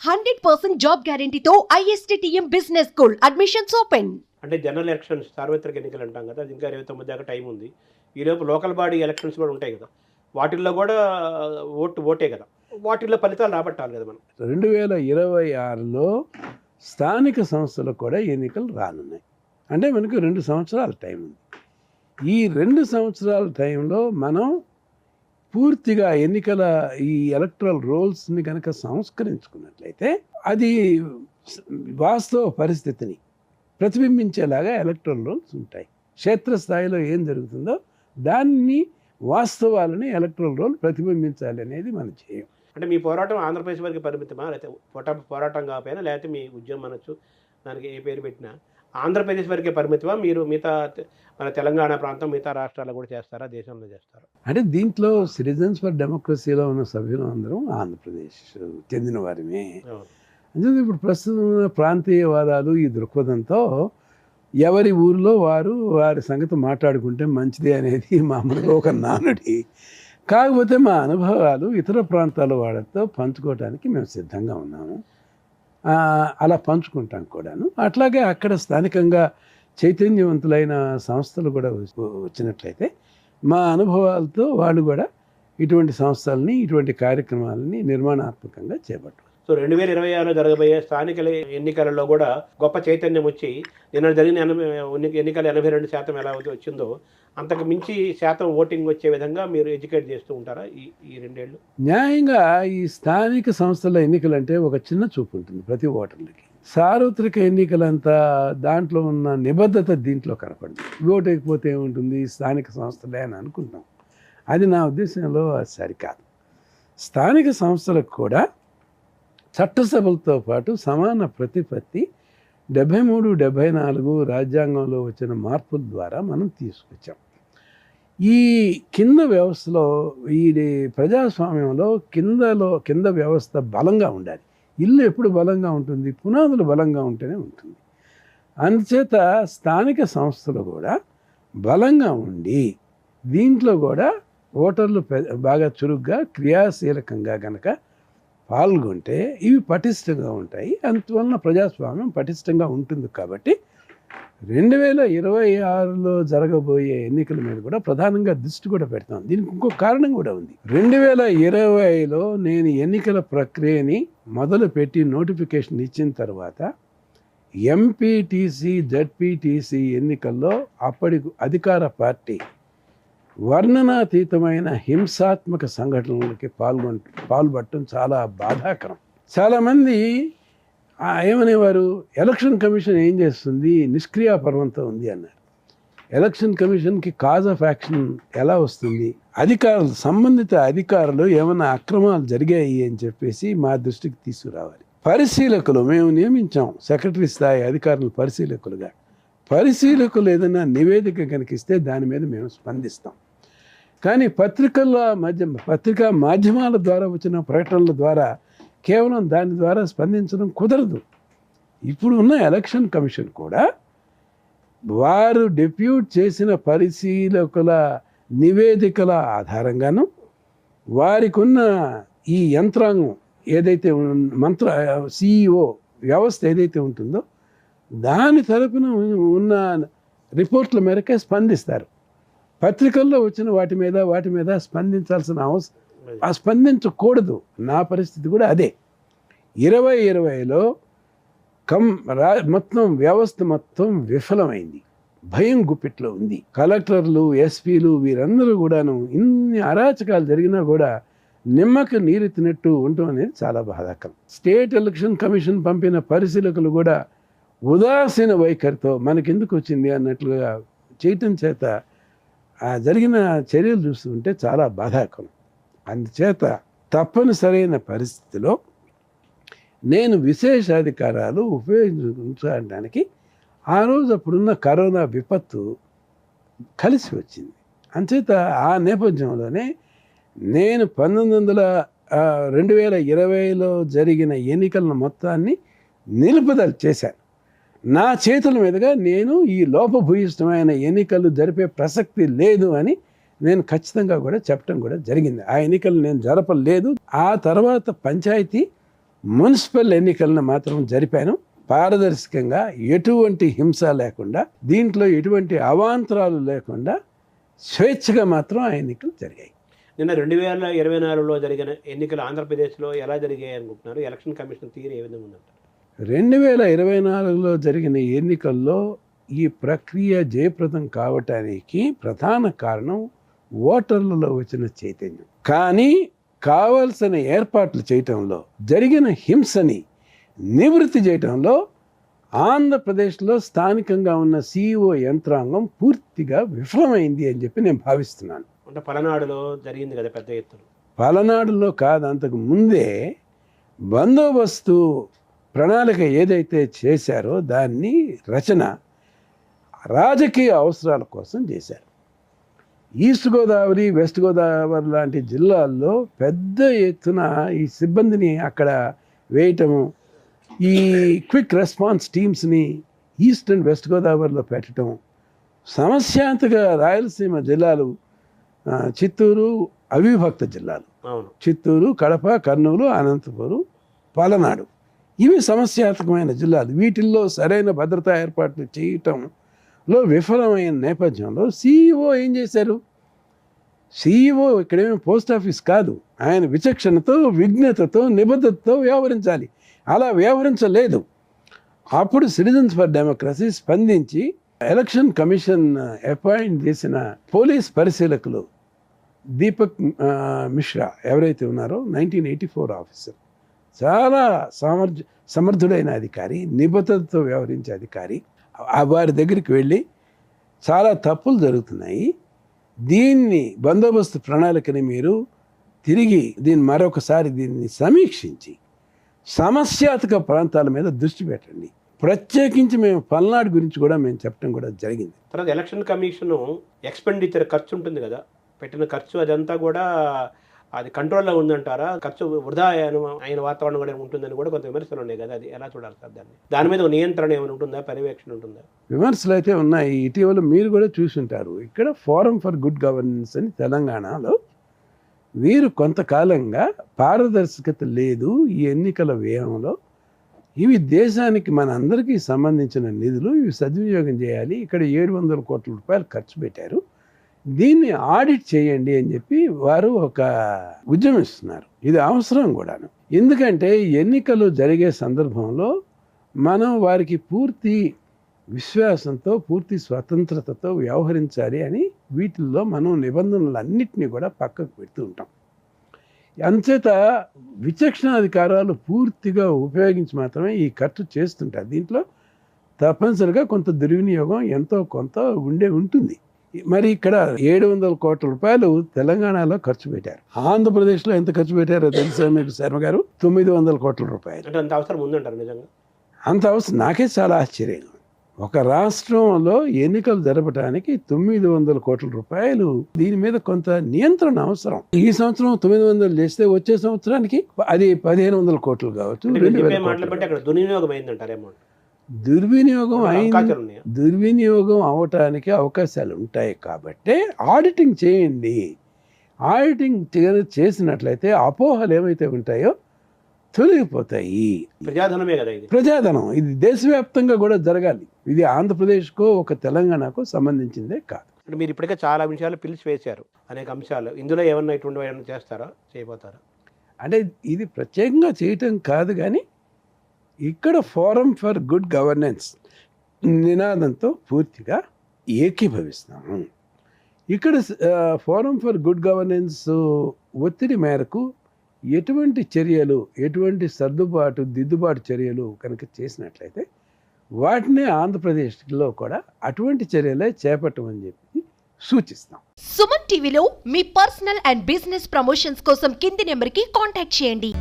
100% job గ్యారంటీతో ISTTM business school admissions open. అంటే general elections సార్వత్రిక ఎన్నికలు అంటాం కదా, అది ఇంకా 29 దాకా టైం ఉంది. ఈలోపు లోకల్ బాడీ ఎలక్షన్స్ కూడా ఉంటాయి కదా, వాటిల్లో కూడా ఓటే కదా, వాటిల్లో ఫలితాలు రాబట్టాలి కదా మనం. 2026లో స్థానిక సంస్థలకు కూడా ఎన్నికలు రానున్నాయి. అంటే మనకు 2 సంవత్సరాల టైం ఉంది. ఈ 2 సంవత్సరాల టైంలో మనం పూర్తిగా ఎన్నికల ఈ ఎలక్టరల్ రోల్స్ని కనుక సంస్కరించుకున్నట్లయితే అది వాస్తవ పరిస్థితిని ప్రతిబింబించేలాగా ఎలక్టరల్ రోల్స్ ఉంటాయి. క్షేత్రస్థాయిలో ఏం జరుగుతుందో దాన్ని వాస్తవాలని ఎలక్టరల్ రోల్ ప్రతిబింబించాలి అనేది మన ధ్యేయం. అంటే మీ పోరాటం ఆంధ్రప్రదేశ్ వరకు పరిమితమా, లేకపోతే పోరాటం కాకపోయినా, లేకపోతే మీ ఉద్యమం అనొచ్చు, దానికి ఏ పేరు పెట్టినా ఆంధ్రప్రదేశ్ వరకే పరిమితమా, మీరు మిగతా మన తెలంగాణ ప్రాంతం మిగతా రాష్ట్రాల్లో కూడా చేస్తారా, దేశంలో చేస్తారా? అంటే దీంట్లో సిటిజన్స్ ఫర్ డెమోక్రసీలో ఉన్న సభ్యులు అందరం ఆంధ్రప్రదేశ్ చెందిన వారిమే. అంటే ఇప్పుడు ప్రస్తుతం ఉన్న ప్రాంతీయవాదాలు ఈ దృక్పథంతో ఎవరి ఊరిలో వారి సంగతి మాట్లాడుకుంటే మంచిది అనేది మామూలుగా ఒక నానుడి. కాకపోతే మా అనుభవాలు ఇతర ప్రాంతాల వాళ్ళతో పంచుకోవడానికి మేము సిద్ధంగా ఉన్నాము. అలా పంచుకుంటాం కూడాను. అట్లాగే అక్కడ స్థానికంగా చైతన్యవంతులైన సంస్థలు కూడా వచ్చినట్లయితే మా అనుభవాలతో వాళ్ళు కూడా ఇటువంటి సంస్థలని, ఇటువంటి కార్యక్రమాలని నిర్మాణాత్మకంగా చేపట్టారు. సో 2026లో జరగబోయే స్థానిక ఎన్నికలలో కూడా గొప్ప చైతన్యం వచ్చి, నిన్న జరిగిన ఎన్నికల 82% ఎలా వచ్చిందో అంతకు మించి శాతం ఓటింగ్ వచ్చే విధంగా మీరు ఎడ్యుకేట్ చేస్తూ ఉంటారా ఈ 2 ఏళ్ళు? న్యాయంగా ఈ స్థానిక సంస్థల ఎన్నికలంటే ఒక చిన్న చూపు ఉంటుంది ప్రతి ఓటర్లకి. సార్వత్రిక ఎన్నికలంతా దాంట్లో ఉన్న నిబద్ధత దీంట్లో కనపడదు. ఓటు అయిపోతే ఏముంటుంది, స్థానిక సంస్థలే అని అనుకుంటాం. అది నా ఉద్దేశంలో అది సరికాదు. స్థానిక సంస్థలకు కూడా చట్టసభలతో పాటు సమాన ప్రతిపత్తి 73, 74 రాజ్యాంగంలో వచ్చిన మార్పుల ద్వారా మనం తీసుకొచ్చాం. ఈ కింద వ్యవస్థలో, ఈ ప్రజాస్వామ్యంలో కింద వ్యవస్థ బలంగా ఉండాలి. ఇల్లు ఎప్పుడు బలంగా ఉంటుంది? పునాదులు బలంగా ఉంటేనే ఉంటుంది. అందుచేత స్థానిక సంస్థలు కూడా బలంగా ఉండి దీంట్లో కూడా ఓటర్లు బాగా చురుగ్గా క్రియాశీలకంగా కనుక పాల్గొంటే ఇవి పటిష్టంగా ఉంటాయి. అందువలన ప్రజాస్వామ్యం పటిష్టంగా ఉంటుంది. కాబట్టి 2026లో జరగబోయే ఎన్నికల మీద కూడా ప్రధానంగా దృష్టి కూడా పెడతాం. దీనికి ఇంకో కారణం కూడా ఉంది. 2020లో నేను ఎన్నికల ప్రక్రియని మొదలుపెట్టి నోటిఫికేషన్ ఇచ్చిన తర్వాత ఎంపీటీసీ, జడ్పీటీసీ ఎన్నికల్లో అప్పటి అధికార పార్టీ వర్ణనాతీతమైన హింసాత్మక సంఘటనలకి పాల్పడటం చాలా బాధాకరం. చాలామంది ఏమనేవారు, ఎలక్షన్ కమిషన్ ఏం చేస్తుంది, నిష్క్రియాపర్వంతో ఉంది అన్నారు. ఎలక్షన్ కమిషన్కి కాజ్ ఆఫ్ యాక్షన్ ఎలా వస్తుంది? సంబంధిత అధికారులు ఏమైనా అక్రమాలు జరిగాయి అని చెప్పేసి మా దృష్టికి తీసుకురావాలి. పరిశీలకులు మేము నియమించాం, సెక్రటరీ స్థాయి అధికారులు పరిశీలకులుగా. పరిశీలకులు ఏదైనా నివేదిక కనిపిస్తే దాని మీద మేము స్పందిస్తాం. కానీ పత్రికా మాధ్యమాల ద్వారా వచ్చిన ప్రకటనల ద్వారా కేవలం దాని ద్వారా స్పందించడం కుదరదు. ఇప్పుడు ఉన్న ఎలక్షన్ కమిషన్ కూడా వారు డెప్యూట్ చేసిన పరిశీలకుల నివేదికల ఆధారంగాను వారికి ఉన్న ఈ యంత్రాంగం ఏదైతే CEO వ్యవస్థ ఏదైతే ఉంటుందో దాని తరపున ఉన్న రిపోర్ట్ల మేరకే స్పందిస్తారు. పత్రికల్లో వచ్చిన వాటి మీద స్పందించాల్సిన స్పందించకూడదు. నా పరిస్థితి కూడా అదే. 2020లో మొత్తం వ్యవస్థ విఫలమైంది, భయం గుప్పిట్లో ఉంది. కలెక్టర్లు, ఎస్పీలు వీరందరూ కూడాను ఇన్ని అరాచకాలు జరిగినా కూడా నిమ్మకి నీరెత్తినట్టు ఉండటం అనేది చాలా బాధాకరం. స్టేట్ ఎలక్షన్ కమిషన్ పంపిన పరిశీలకులు కూడా ఉదాసీన వైఖరితో మనకెందుకు వచ్చింది అన్నట్లుగా చేయటం చేత జరిగిన చర్యలు చూస్తుంటే చాలా బాధాకరం. అందుచేత తప్పనిసరైన పరిస్థితిలో నేను విశేషాధికారాలు ఉపయోగించడానికి ఆ రోజు అప్పుడున్న కరోనా విపత్తు కలిసి వచ్చింది. అంచేత ఆ నేపథ్యంలోనే నేను 2020లో జరిగిన ఎన్నికలను మొత్తాన్ని నిలుపుదల చేశాను. నా చేతుల మీదుగా నేను ఈ లోపభూయిష్టమైన ఎన్నికలు జరిపే ప్రసక్తి లేదు అని నేను ఖచ్చితంగా కూడా చెప్పడం కూడా జరిగింది. ఆ ఎన్నికలు నేను జరపలేదు. ఆ తర్వాత పంచాయతీ మున్సిపల్ ఎన్నికలను మాత్రం జరిపాను పారదర్శకంగా, ఎటువంటి హింస లేకుండా, దీంట్లో ఎటువంటి అవాంతరాలు లేకుండా స్వేచ్ఛగా మాత్రం ఆ ఎన్నికలు జరిగాయి. నిన్న 2024లో జరిగిన ఎన్నికలు ఆంధ్రప్రదేశ్లో ఎలా జరిగాయి అనుకుంటున్నారు? ఎలక్షన్ కమిషన్ తీరు ఏ విధంగా ఉందంటారు? 2024లో జరిగిన ఎన్నికల్లో ఈ ప్రక్రియ జయప్రదం కావటానికి ప్రధాన కారణం ఓటర్లలో వచ్చిన చైతన్యం. కానీ కావాల్సిన ఏర్పాట్లు చేయటంలో, జరిగిన హింసని నివృత్తి చేయటంలో ఆంధ్రప్రదేశ్లో స్థానికంగా ఉన్న సిఇఓ యంత్రాంగం పూర్తిగా విఫలమైంది అని చెప్పి నేను భావిస్తున్నాను. అంటే పలనాడులో జరిగింది కదా పెద్ద ఎత్తున. పలనాడులో కాదు, అంతకు ముందే బందోబస్తు ప్రణాళిక ఏదైతే చేశారో దాన్ని రచన రాజకీయ అవసరాల కోసం చేశారు. ఈస్ట్ గోదావరి, వెస్ట్ గోదావరి లాంటి జిల్లాల్లో పెద్ద ఎత్తున ఈ సిబ్బందిని అక్కడ వేయటము, ఈ క్విక్ రెస్పాన్స్ టీమ్స్ని ఈస్ట్ అండ్ వెస్ట్ గోదావరిలో పెట్టడం, సమస్యాంతగా రాయలసీమ జిల్లాలు, చిత్తూరు అవిభక్త జిల్లాలు, చిత్తూరు, కడప, కర్నూలు, అనంతపురం, పలనాడు, ఇవి సమస్యాత్మకమైన జిల్లాలు. వీటిల్లో సరైన భద్రతా ఏర్పాట్లు చేయటంలో విఫలమైన నేపథ్యంలో సిఇఓ ఏం చేశారు? సిఇఓ ఇక్కడేమీ పోస్ట్ ఆఫీస్ కాదు, ఆయన విచక్షణతో, విజ్ఞతతో, నిబద్ధతతో వ్యవహరించాలి. అలా వ్యవహరించలేదు. అప్పుడు సిటిజన్స్ ఫర్ డెమోక్రసీ స్పందించి ఎలక్షన్ కమిషన్ అపాయింట్ చేసిన పోలీస్ పరిశీలకులు దీపక్ మిశ్రా ఎవరైతే ఉన్నారో 1984 ఆఫీసర్, చాలా సమర్థుడైన అధికారి, నిబద్ధతతో వ్యవహరించే అధికారి, వారి దగ్గరికి వెళ్ళి చాలా తప్పులు జరుగుతున్నాయి, దీన్ని బందోబస్తు ప్రణాళికని మీరు తిరిగి మరొకసారి దీన్ని సమీక్షించి సమస్యాత్మక ప్రాంతాల మీద దృష్టి పెట్టండి. ప్రత్యేకించి మేము పల్నాడు గురించి కూడా మేము చెప్పడం కూడా జరిగింది. తర్వాత ఎలక్షన్ కమిషన్ ఎక్స్పెండిచర్ ఖర్చు ఉంటుంది కదా, పెట్టిన ఖర్చు అదంతా కూడా అది కంట్రోల్లో ఉందంటారా? ఖర్చు వృధా అయిన వాతావరణం కూడా ఉంటుందని కూడా కొంత విమర్శలు ఉన్నాయి కదా, అది ఎలా చూడాలి సార్? దాని మీద నియంత్రణ ఏమైనా ఉంటుందా, పర్యవేక్షణ ఉంటుందా? విమర్శలు అయితే ఉన్నాయి. ఇటీవల మీరు కూడా చూసుంటారు, ఇక్కడ ఫోరం ఫర్ గుడ్ గవర్నెన్స్ అని తెలంగాణలో వీరు కొంతకాలంగా పారదర్శకత లేదు ఈ ఎన్నికల వ్యయంలో, ఇవి దేశానికి మన అందరికీ సంబంధించిన నిధులు, ఇవి సద్వినియోగం చేయాలి, ఇక్కడ 700 కోట్ల రూపాయలు ఖర్చు పెట్టారు, దీన్ని ఆడిట్ చేయండి అని చెప్పి వారు ఒక ఉద్యమిస్తున్నారు. ఇది అవసరం కూడాను. ఎందుకంటే ఎన్నికలు జరిగే సందర్భంలో మనం వారికి పూర్తి విశ్వాసంతో, పూర్తి స్వతంత్రతతో వ్యవహరించాలి అని వీటిల్లో మనం నిబంధనలన్నింటినీ కూడా పక్కకు పెడుతూ ఉంటాం. అంచేత విచక్షణాధికారాలు పూర్తిగా ఉపయోగించి మాత్రమే ఈ ఖర్చు చేస్తుంటారు. దీంట్లో తప్పనిసరిగా కొంత దుర్వినియోగం ఎంతో కొంత ఉంటుంది. మరి ఇక్కడ 700 కోట్ల రూపాయలు తెలంగాణలో ఖర్చు పెట్టారు. ఆంధ్రప్రదేశ్లో ఎంత ఖర్చు పెట్టారో తెలుసా మీకు శర్మ గారు? 900 కోట్ల రూపాయలు. అంత అవసరం ఉందంటారు నిజంగా? అంత అవసరం నాకే చాలా ఆశ్చర్యంగా. ఒక రాష్ట్రంలో ఎన్నికలు జరపడానికి 900 కోట్ల రూపాయలు, దీని మీద కొంత నియంత్రణ అవసరం. ఈ సంవత్సరం 900 చేస్తే వచ్చే సంవత్సరానికి అది 1500 కోట్లు కావచ్చు. దుర్వినియోగం అవటానికి అవకాశాలు ఉంటాయి కాబట్టి ఆడిటింగ్ చేయండి. ఆడిటింగ్ చేసినట్లయితే అపోహలు ఏమైతే ఉంటాయో తొలగిపోతాయి. ప్రజాధనమే కదా ఇది. ప్రజాధనం ఇది దేశవ్యాప్తంగా కూడా జరగాలి. ఇది ఆంధ్రప్రదేశ్కో ఒక తెలంగాణకో సంబంధించిందే కాదు. అంటే మీరు ఇప్పటికే చాలా విషయాలు పిలిచి వేశారు, అనేక అంశాలు. ఇందులో ఏమన్నా ఇటువంటి ఏమన్నా చేస్తారా, చేయబోతారా? అంటే ఇది ప్రత్యేకంగా చేయటం కాదు, కానీ ఇక్కడ ఫోరం ఫర్ గుడ్ గవర్నెన్స్ నినాదంతో పూర్తిగా ఏకీభవిస్తాము. ఇక్కడ ఫోరం ఫర్ గుడ్ గవర్నెన్స్ ఒత్తిడి మేరకు ఎటువంటి చర్యలు, ఎటువంటి దిద్దుబాటు చర్యలు కనుక చేసినట్లయితే వాటిని ఆంధ్రప్రదేశ్లో కూడా అటువంటి చర్యలే చేపట్టమని చెప్పి సూచిస్తాం. సుమన్ టీవీలో మీ పర్సనల్ అండ్ బిజినెస్ ప్రమోషన్స్ కోసం కింది నెంబర్కి కాంటాక్ట్ చేయండి.